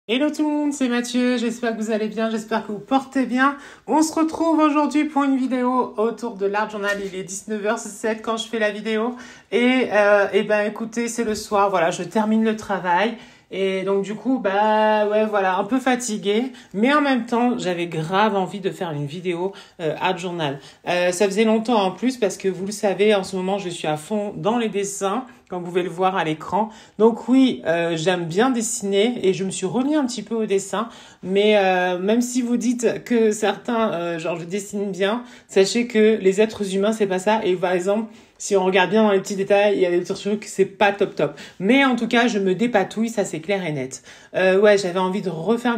Hello tout le monde, c'est Mathieu, j'espère que vous allez bien, j'espère que vous portez bien. On se retrouve aujourd'hui pour une vidéo autour de l'Art Journal. Il est 19h07 quand je fais la vidéo. Et ben écoutez, c'est le soir, voilà, je termine le travail. Et donc du coup, bah ouais, voilà, un peu fatiguée. Mais en même temps, j'avais grave envie de faire une vidéo Art Journal. Ça faisait longtemps en plus parce que vous le savez, en ce moment, je suis à fond dans les dessins, comme vous pouvez le voir à l'écran. Donc oui, j'aime bien dessiner et je me suis remis un petit peu au dessin. Mais même si vous dites que certains, genre je dessine bien, sachez que les êtres humains, c'est pas ça. Et par exemple, si on regarde bien dans les petits détails, il y a des trucs que c'est pas top top. Mais en tout cas, je me dépatouille, ça c'est clair et net. Ouais, j'avais envie de refaire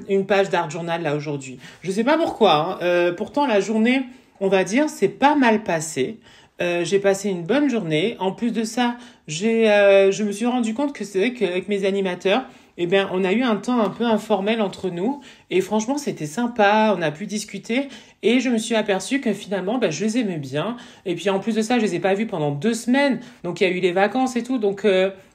une page d'Art Journal là aujourd'hui. Je sais pas pourquoi, hein. Pourtant la journée, on va dire, c'est pas mal passé. J'ai passé une bonne journée. En plus de ça, je me suis rendu compte que c'est vrai qu'avec mes animateurs, eh bien, on a eu un temps un peu informel entre nous. Et franchement, c'était sympa. On a pu discuter. Et je me suis aperçue que finalement, bah, je les aimais bien. Et puis en plus de ça, je les ai pas vus pendant 2 semaines. Donc il y a eu les vacances et tout. Donc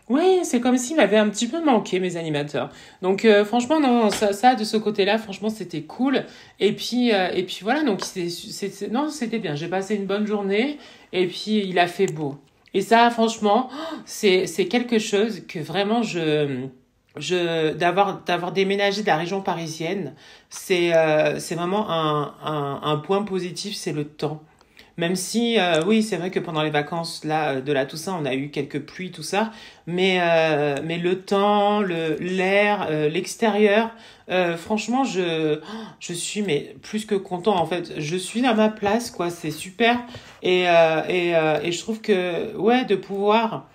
ouais, c'est comme s'ils m'avaient un petit peu manqué, mes animateurs. Donc franchement, non, ça de ce côté-là, franchement, c'était cool. Et puis voilà, donc non, c'était bien. J'ai passé une bonne journée. Et puis il a fait beau. Et ça, franchement, c'est quelque chose que vraiment d'avoir déménagé de la région parisienne, c'est vraiment un point positif, c'est le temps. Même si, oui, c'est vrai que pendant les vacances là, de la Toussaint, on a eu quelques pluies, tout ça, mais le temps, l'air, l'extérieur, franchement, je suis mais plus que content en fait. Je suis à ma place, quoi, c'est super. Et je trouve que, ouais, de pouvoir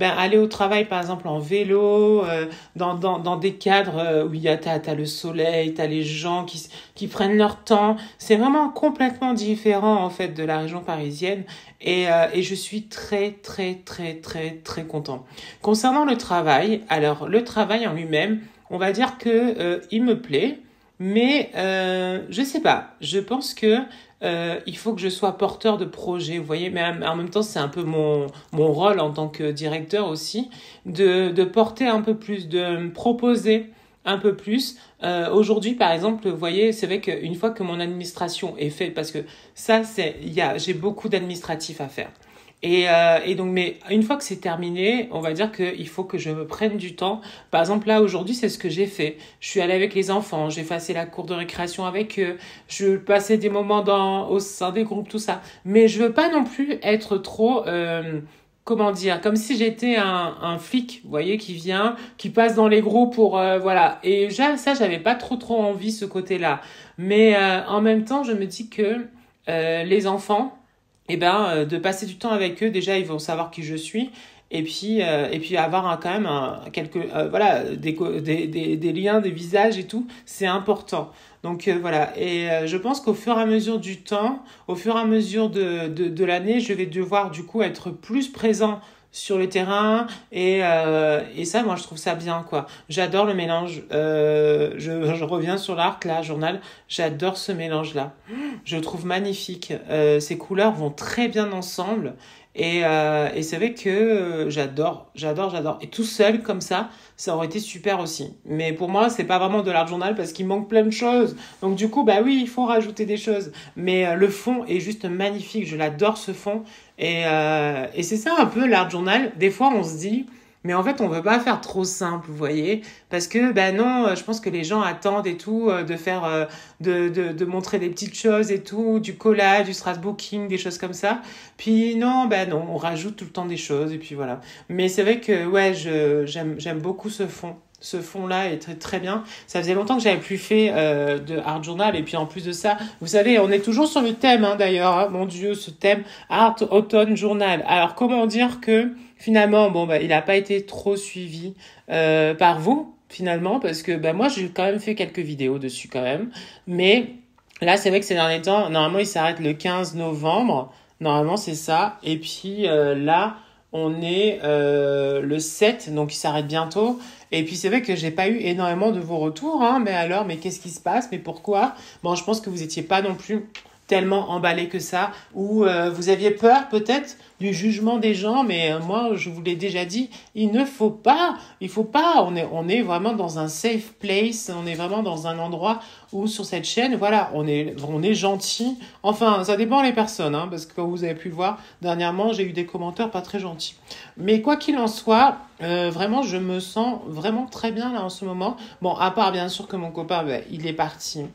aller au travail, par exemple, en vélo, dans des cadres où t'as le soleil, t'as les gens qui prennent leur temps. C'est vraiment complètement différent, en fait, de la région parisienne. Et je suis très, très, très, très, très content. Concernant le travail, alors, le travail en lui-même, on va dire que il me plaît, mais je sais pas. Je pense que il faut que je sois porteur de projet, vous voyez, mais en même temps, c'est un peu mon rôle en tant que directeur aussi, de porter un peu plus, de me proposer un peu plus. Aujourd'hui, par exemple, vous voyez, c'est vrai qu'une fois que mon administration est faite, parce que ça, j'ai beaucoup d'administratifs à faire. Et donc, mais une fois que c'est terminé, on va dire qu'il faut que je me prenne du temps. Par exemple, là, aujourd'hui, c'est ce que j'ai fait. Je suis allée avec les enfants, j'ai passé la cour de récréation avec eux, je passais des moments au sein des groupes, tout ça. Mais je veux pas non plus être trop, comment dire, comme si j'étais un flic, vous voyez, qui vient, qui passe dans les groupes pour, voilà. Et ça, j'avais pas trop envie, ce côté-là. Mais en même temps, je me dis que les enfants, de passer du temps avec eux, déjà ils vont savoir qui je suis, et puis avoir quand même voilà, des liens, des visages et tout, c'est important. Donc voilà, et je pense qu'au fur et à mesure du temps, au fur et à mesure de l'année, je vais devoir du coup être plus présent sur le terrain, et ça, moi je trouve ça bien, quoi. J'adore le mélange. Je reviens sur l'art là, journal, j'adore ce mélange là, je le trouve magnifique. Ces couleurs vont très bien ensemble. Et c'est vrai que j'adore. Et tout seul, comme ça aurait été super aussi. Mais pour moi, c'est pas vraiment de l'art journal parce qu'il manque plein de choses. Donc du coup, bah oui, il faut rajouter des choses. Mais le fond est juste magnifique. Je l'adore, ce fond. Et c'est ça un peu l'art journal. Des fois, on se dit... Mais en fait, on veut pas faire trop simple, vous voyez, parce que ben non, je pense que les gens attendent et tout de faire, de montrer des petites choses et tout, du collage, du scrapbooking, des choses comme ça. Puis non, ben non, on rajoute tout le temps des choses et puis voilà. Mais c'est vrai que ouais, j'aime beaucoup ce fond. Ce fond-là est très très bien. Ça faisait longtemps que j'avais plus fait de art journal, et puis en plus de ça, vous savez, on est toujours sur le thème, hein, d'ailleurs, hein, mon Dieu, ce thème art automne journal. Alors comment dire que finalement, bon, il n'a pas été trop suivi par vous, finalement, parce que moi, j'ai quand même fait quelques vidéos dessus quand même. Mais là, c'est vrai que ces derniers temps, normalement, il s'arrête le 15 novembre. Normalement, c'est ça. Et puis là, on est le 7, donc il s'arrête bientôt. Et puis c'est vrai que j'ai pas eu énormément de vos retours, hein. Mais alors, mais qu'est-ce qui se passe? Mais pourquoi? Bon, je pense que vous étiez pas non plus tellement emballé que ça, ou vous aviez peur peut-être du jugement des gens, mais moi je vous l'ai déjà dit, il faut pas, on est vraiment dans un safe place, on est vraiment dans un endroit où sur cette chaîne, voilà, on est gentil, enfin ça dépend les personnes, hein, parce que comme vous avez pu le voir, dernièrement j'ai eu des commentaires pas très gentils, mais quoi qu'il en soit, vraiment je me sens vraiment très bien là en ce moment, bon à part bien sûr que mon copain, il est parti.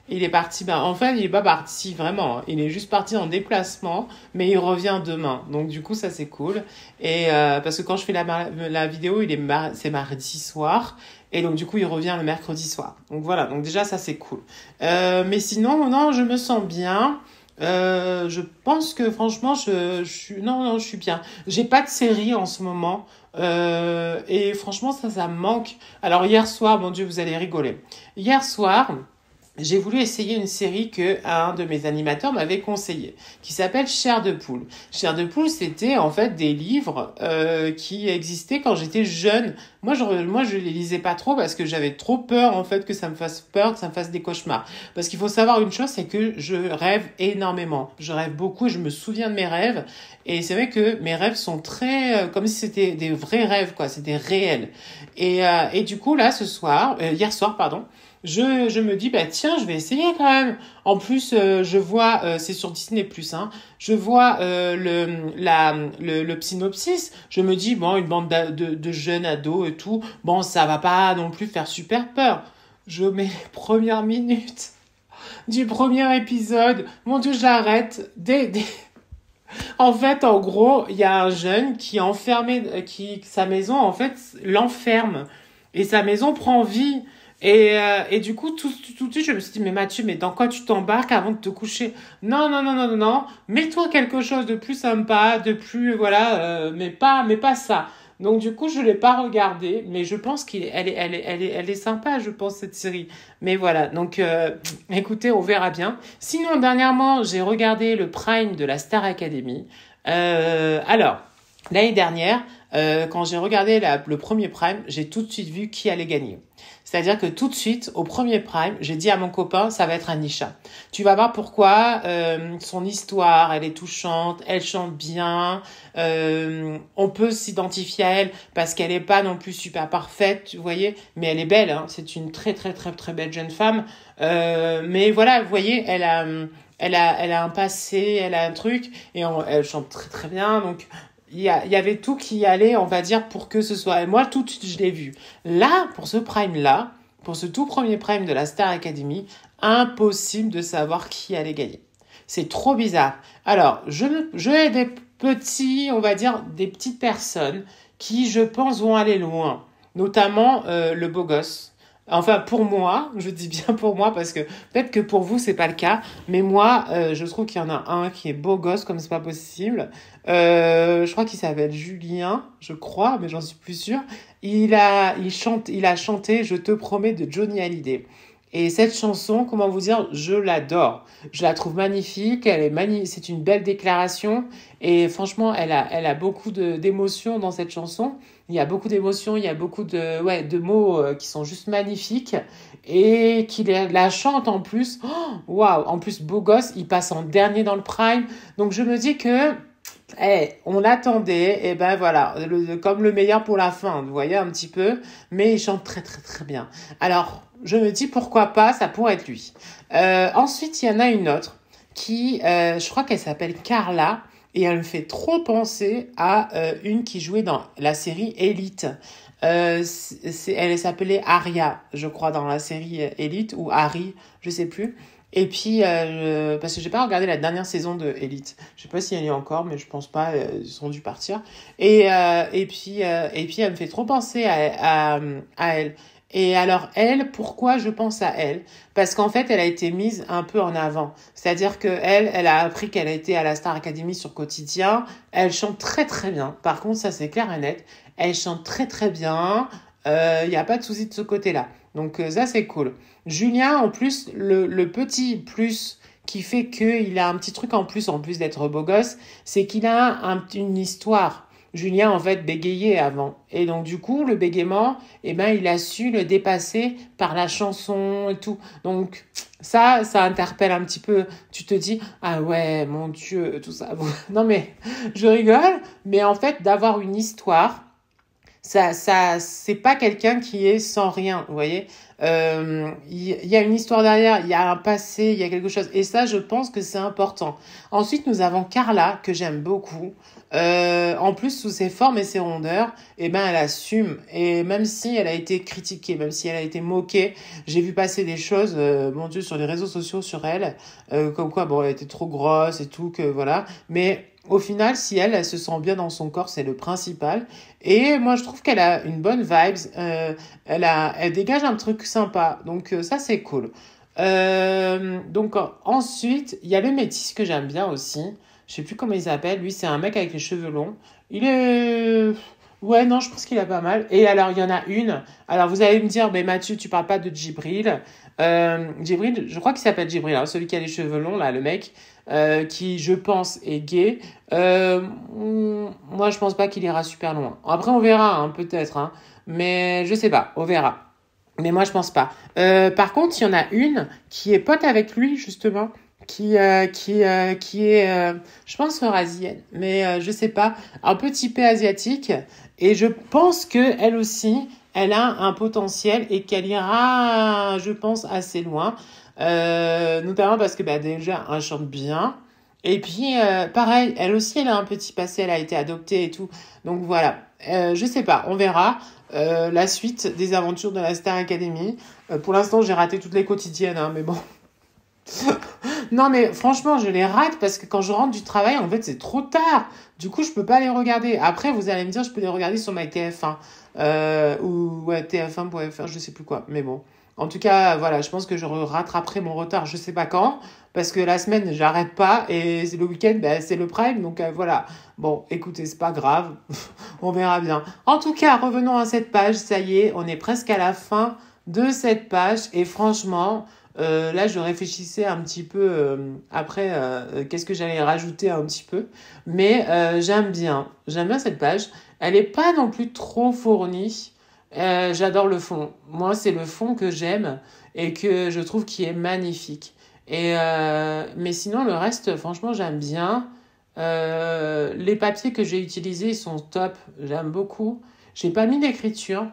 En fait, il est pas parti vraiment. Il est juste parti en déplacement, mais il revient demain. Donc, du coup, ça, c'est cool. Et parce que quand je fais la vidéo, c'est mardi soir. Et donc, du coup, il revient le mercredi soir. Donc, voilà. Donc, déjà, ça, c'est cool. Mais sinon, non, je me sens bien. Je pense que, franchement, non, je suis bien. J'ai pas de série en ce moment. Et franchement, ça me manque. Alors, hier soir, mon Dieu, vous allez rigoler. Hier soir, j'ai voulu essayer une série que un de mes animateurs m'avait conseillé, qui s'appelle Chair de poule. Chair de poule, c'était en fait des livres qui existaient quand j'étais jeune. Moi, je les lisais pas trop parce que j'avais trop peur en fait que ça me fasse peur, que ça me fasse des cauchemars. Parce qu'il faut savoir une chose, c'est que je rêve énormément. Je rêve beaucoup, je me souviens de mes rêves. Et c'est vrai que mes rêves sont très comme si c'était des vrais rêves, quoi. C'était réel. Et du coup là, hier soir, pardon. Je me dis, tiens, je vais essayer quand même. En plus, je vois, c'est sur Disney+, hein, je vois le synopsis. Je me dis, bon, une bande de jeunes ados et tout, bon, ça va pas non plus faire super peur. Je mets les premières minutes du premier épisode. Mon Dieu, j'arrête. En fait, en gros, il y a un jeune qui est enfermé, sa maison, en fait, l'enferme. Et sa maison prend vie. Et du coup, tout de suite, je me suis dit, mais Mathieu, mais dans quoi tu t'embarques avant de te coucher? Non, non, non, non, non, non. Mets-toi quelque chose de plus sympa, de plus, voilà, mais pas ça. Donc, du coup, je l'ai pas regardé, mais je pense elle est sympa, je pense, cette série. Mais voilà. Donc, écoutez, on verra bien. Sinon, dernièrement, j'ai regardé le Prime de la Star Academy. Alors, l'année dernière, quand j'ai regardé le premier Prime, j'ai tout de suite vu qui allait gagner. C'est-à-dire que tout de suite, au premier Prime, j'ai dit à mon copain, ça va être Anisha. Tu vas voir pourquoi. Son histoire, elle est touchante, elle chante bien. On peut s'identifier à elle parce qu'elle est pas non plus super parfaite, vous voyez. Mais elle est belle, hein. C'est une très très très très belle jeune femme. Mais voilà, vous voyez, elle a un passé, elle a un truc et elle chante très très bien. Donc il y avait tout qui allait, on va dire, pour que ce soit. Et moi, tout de suite, je l'ai vu. Là, pour ce Prime-là, pour ce tout premier Prime de la Star Academy, impossible de savoir qui allait gagner. C'est trop bizarre. Alors, je ai des petits, on va dire, des petites personnes qui, je pense, vont aller loin. Notamment le beau gosse. Enfin, pour moi, je dis bien pour moi parce que peut-être que pour vous, c'est pas le cas. Mais moi, je trouve qu'il y en a un qui est beau gosse comme c'est pas possible. Je crois qu'il s'appelle Julien, je crois, mais j'en suis plus sûre. Il a chanté Je te promets de Johnny Hallyday. Et cette chanson, comment vous dire, je l'adore. Je la trouve magnifique, c'est une belle déclaration. Et franchement, elle a beaucoup d'émotions dans cette chanson. Il y a beaucoup d'émotions, il y a beaucoup de mots qui sont juste magnifiques. Et qu'il la chante en plus. Waouh! En plus, beau gosse, il passe en dernier dans le Prime. Donc je me dis que on l'attendait, et ben voilà, comme le meilleur pour la fin, vous voyez un petit peu, mais il chante très très très bien. Alors, je me dis pourquoi pas, ça pourrait être lui. Ensuite, il y en a une autre qui, je crois qu'elle s'appelle Carla, et elle me fait trop penser à une qui jouait dans la série Elite. Elle s'appelait Aria, je crois, dans la série Elite, ou Harry, je sais plus. Et puis, parce que j'ai pas regardé la dernière saison de Elite. Je sais pas si elle y est encore, mais je pense pas, ils sont dû partir. Et puis, elle me fait trop penser à elle. Et alors, elle, pourquoi je pense à elle? Parce qu'en fait, elle a été mise un peu en avant. C'est-à-dire que elle a appris qu'elle a été à la Star Academy sur Quotidien. Elle chante très très bien. Par contre, ça c'est clair et net. Elle chante très très bien. Il n'y a pas de souci de ce côté-là. Donc ça c'est cool. Julien, en plus, le petit plus qui fait qu'il a un petit truc en plus d'être beau gosse, c'est qu'il a une histoire. Julien, en fait, bégayait avant. Et donc, du coup, le bégaiement, eh ben, il a su le dépasser par la chanson et tout. Donc, ça interpelle un petit peu. Tu te dis, ah ouais, mon Dieu, tout ça. Non, mais je rigole. Mais en fait, d'avoir une histoire, c'est pas quelqu'un qui est sans rien, vous voyez. Y a une histoire derrière, il y a un passé, il y a quelque chose. Et ça, je pense que c'est important. Ensuite, nous avons Carla, que j'aime beaucoup. En plus, sous ses formes et ses rondeurs, eh ben, elle assume. Et même si elle a été critiquée, même si elle a été moquée, j'ai vu passer des choses, mon Dieu, sur les réseaux sociaux sur elle, comme quoi, bon, elle était trop grosse et tout, que voilà. Mais au final, si elle se sent bien dans son corps, c'est le principal. Et moi, je trouve qu'elle a une bonne vibes. Elle dégage un truc sympa. Donc, ça, c'est cool. Donc, ensuite, il y a le métis que j'aime bien aussi. Je sais plus comment il s'appelle. Lui, c'est un mec avec les cheveux longs. Il est... Ouais, non, je pense qu'il a pas mal. Et alors, il y en a une. Alors, vous allez me dire, mais Mathieu, tu parles pas de Djibril. Djibril, je crois qu'il s'appelle Djibril, hein, celui qui a les cheveux longs, là, le mec, qui, je pense, est gay. Moi, je pense pas qu'il ira super loin. Après, on verra, hein, peut-être. Hein, mais je sais pas, on verra. Mais moi, je pense pas. Par contre, il y en a une qui est pote avec lui, justement, qui est, je pense, eurasienne, mais je sais pas, un peu typée asiatique. Et je pense que elle aussi, elle a un potentiel et qu'elle ira, je pense, assez loin. Notamment parce que bah, déjà, elle chante bien. Et puis, pareil, elle aussi, elle a un petit passé, elle a été adoptée et tout. Donc voilà, je sais pas, on verra. La suite des aventures de la Star Academy. Pour l'instant, j'ai raté toutes les quotidiennes, hein, mais bon. Non, mais franchement, je les rate parce que quand je rentre du travail, en fait, c'est trop tard. Du coup, je peux pas les regarder. Après, vous allez me dire, je peux les regarder sur ma TF1 ou ouais, TF1.fr, je sais plus quoi. Mais bon. En tout cas, voilà, je pense que je rattraperai mon retard, je sais pas quand, parce que la semaine, j'arrête pas et le week-end, ben, c'est le prime, donc voilà. Bon, écoutez, c'est pas grave, on verra bien. En tout cas, revenons à cette page, ça y est, on est presque à la fin de cette page et franchement, là, je réfléchissais un petit peu après, qu'est-ce que j'allais rajouter un petit peu, mais j'aime bien cette page. Elle est pas non plus trop fournie. J'adore le fond. Moi, c'est le fond que j'aime et que je trouve qui est magnifique. Mais sinon, le reste, franchement, j'aime bien. Les papiers que j'ai utilisés sont top. J'aime beaucoup. J'ai pas mis d'écriture.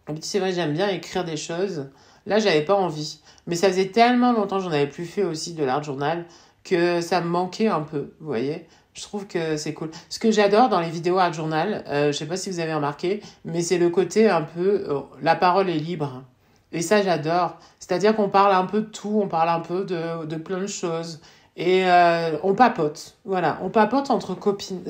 Et puis, c'est vrai, j'aime bien écrire des choses. Là, j'avais pas envie. Mais ça faisait tellement longtemps que j'en avais plus fait aussi de l'art journal que ça me manquait un peu, vous voyez. Je trouve que c'est cool. Ce que j'adore dans les vidéos art journal, je sais pas si vous avez remarqué, mais c'est le côté un peu, la parole est libre. Et ça, j'adore. C'est-à-dire qu'on parle un peu de tout, on parle un peu de plein de choses. Et on papote. Voilà, on papote entre copines.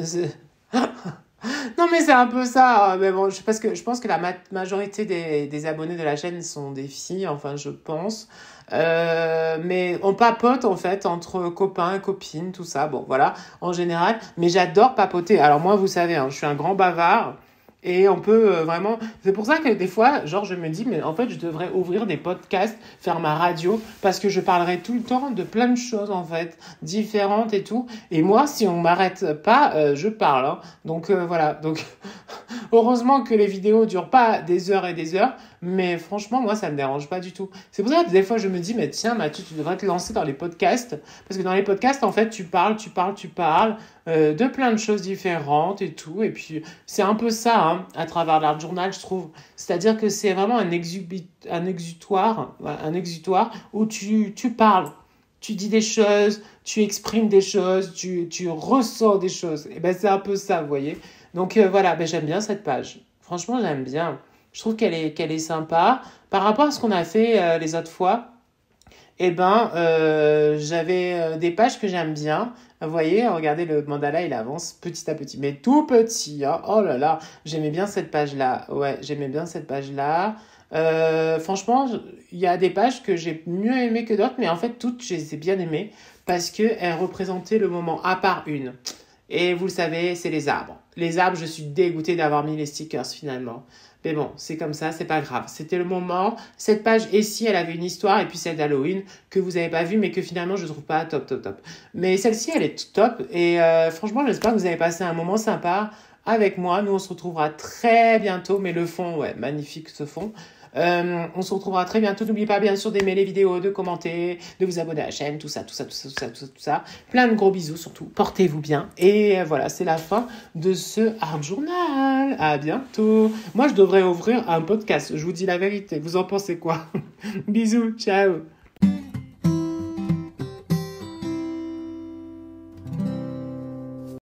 Non, mais c'est un peu ça. Mais bon, parce que je pense que la majorité des abonnés de la chaîne sont des filles, enfin, je pense. Mais on papote, en fait, entre copains, copines, tout ça. Bon, voilà, en général. Mais j'adore papoter. Alors, moi, vous savez, hein, je suis un grand bavard. Et on peut vraiment... C'est pour ça que des fois, genre, je me dis, mais en fait, je devrais ouvrir des podcasts, faire ma radio, parce que je parlerai tout le temps de plein de choses, en fait, différentes et tout. Et moi, si on m'arrête pas, je parle. Hein. Donc, voilà. Donc, heureusement que les vidéos durent pas des heures et des heures, mais franchement, moi, ça me dérange pas du tout. C'est pour ça que des fois, je me dis, mais tiens, Mathieu, tu devrais te lancer dans les podcasts. Parce que dans les podcasts, en fait, tu parles de plein de choses différentes et tout. Et puis, c'est un peu ça, hein, à travers l'art journal, je trouve. C'est-à-dire que c'est vraiment un exutoire où tu parles. Tu dis des choses, tu exprimes des choses, tu ressens des choses. Et ben, c'est un peu ça, vous voyez. Donc, voilà, ben, j'aime bien cette page. Franchement, j'aime bien. Je trouve qu'elle est sympa. Par rapport à ce qu'on a fait les autres fois, eh ben, j'avais des pages que j'aime bien. Vous voyez, regardez, le mandala, il avance petit à petit. Mais tout petit, hein. Oh là là, j'aimais bien cette page-là. Ouais, j'aimais bien cette page-là. Franchement, il y a des pages que j'ai mieux aimées que d'autres, mais en fait, toutes, je les ai bien aimées parce qu'elles représentaient le moment, à part une. Et vous le savez, c'est les arbres. Les arbres, je suis dégoûtée d'avoir mis les stickers finalement. Mais bon, c'est comme ça, c'est pas grave. C'était le moment. Cette page, et si elle avait une histoire, et puis celle d'Halloween, que vous avez pas vue, mais que finalement je trouve pas top. Mais celle-ci, elle est top. Et franchement, j'espère que vous avez passé un moment sympa avec moi. Nous, on se retrouvera très bientôt. Mais le fond, ouais, magnifique ce fond. On se retrouvera très bientôt. N'oubliez pas bien sûr d'aimer les vidéos, de commenter, de vous abonner à la chaîne, tout ça. Plein de gros bisous surtout. Portez-vous bien. Et voilà, c'est la fin de ce Art Journal. À bientôt. Moi, je devrais ouvrir un podcast. Je vous dis la vérité. Vous en pensez quoi? Bisous. Ciao.